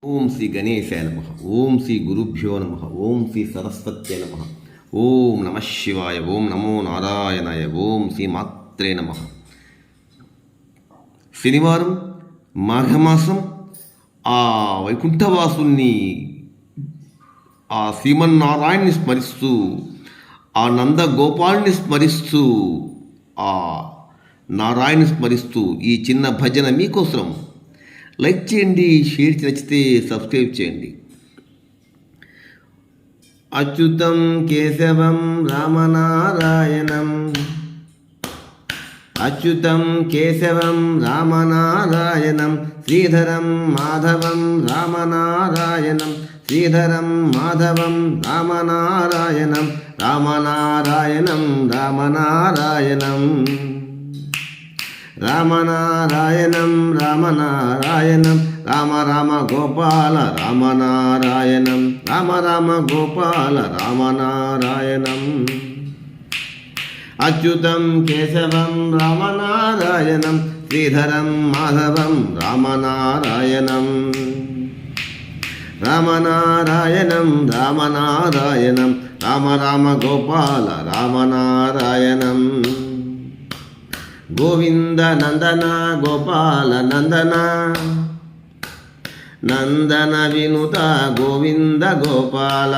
ఓం శ్రీ గణేశాయ నమ. ఓం శ్రీ గురుభ్యో నమ. ఓం శ్రీ సరస్వత్యై నమ. ఓం నమ శివాయ. ఓం నమో నారాయణాయ. ఓం శ్రీ మాత్రే నమ. శనివారం మాఘమాసం ఆ వైకుంఠవాసుని ఆ శ్రీమన్నారాయణ్ణి స్మరిస్తూ ఆ నందగోపాల్ని స్మరిస్తూ ఆ నారాయణ్ని స్మరిస్తూ ఈ చిన్న భజన మీకోసం. లైక్ చేయండి, షేర్ నచ్చితే సబ్స్క్రైబ్ చేయండి. అచ్యుతం కేశవం రామనారాయణం, అచ్యుతం కేశవం రామనారాయణం, శ్రీధరం మాధవం రామనారాయణం, శ్రీధరం మాధవం రామనారాయణం, రామనారాయణం రామనారాయణం, రామనారాయణం రామనారాయణం, రామ రామ గోపాల రామనారాయణం, రామ రామ గోపాల రామనారాయణం. అచ్యుతం కేశవం రామనారాయణం, శ్రీధరం మాధవం రామనారాయణం, రామనారాయణం రామనారాయణం, రామ రామ గోపాల రామనారాయణం. గోవింద నందన గోపాల నందన, నందన వినుత గోవింద గోపాల,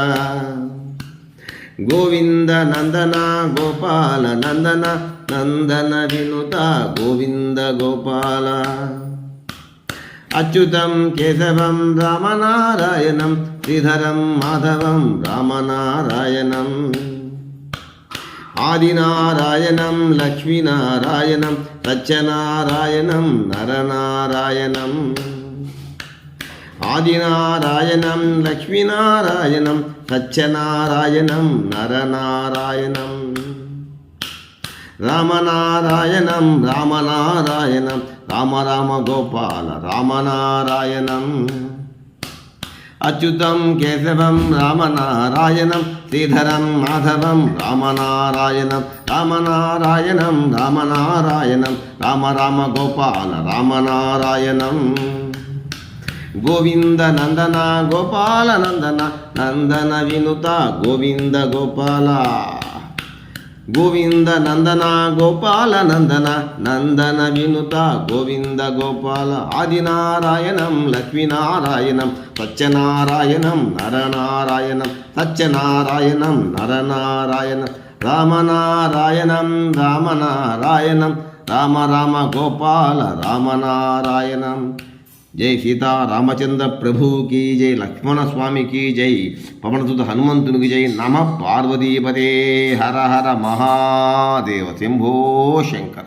గోవింద నందన గోపాల నందన, నందన వినుత గోవింద గోపాల. అచ్యుతం కేశవం రామనారాయణం, శ్రీధరం మాధవం రామనారాయణం, ఆదినారాయణం లక్ష్మీనారాయణం, సత్యనారాయణం నరనారాయణం, ఆదినారాయణం లక్ష్మీనారాయణం, సత్యనారాయణం నరనారాయణం, రామనారాయణం రామనారాయణం, రామ రామ గోపాల రామనారాయణం. అచ్యుతం కేశవం రామనారాయణం, శ్రీధరం మాధవం రామనారాయణం, రామనారాయణం రామనారాయణం, రామ రామ గోపాల రామనారాయణం. గోవింద నందన గోపాల నందన, నందన వినుత గోవింద గోపాల, గోవింద నందన గోపాల నందన, నందన వినుత గోవింద గోపాల. ఆదినారాయణం లక్ష్మీనారాయణం, సత్యనారాయణం నరనారాయణం, సత్యనారాయణం నరనారాయణం, రామనారాయణం రామనారాయణం, రామ రామ గోపాల రామనారాయణం. జై సీతా రామచంద్ర ప్రభుకి జై, లక్ష్మణ స్వామికి జై, పవనసుత హనుమంతునికి జై. నమ పార్వతీపతే. హర హర మహాదేవ. శంభో శంకర.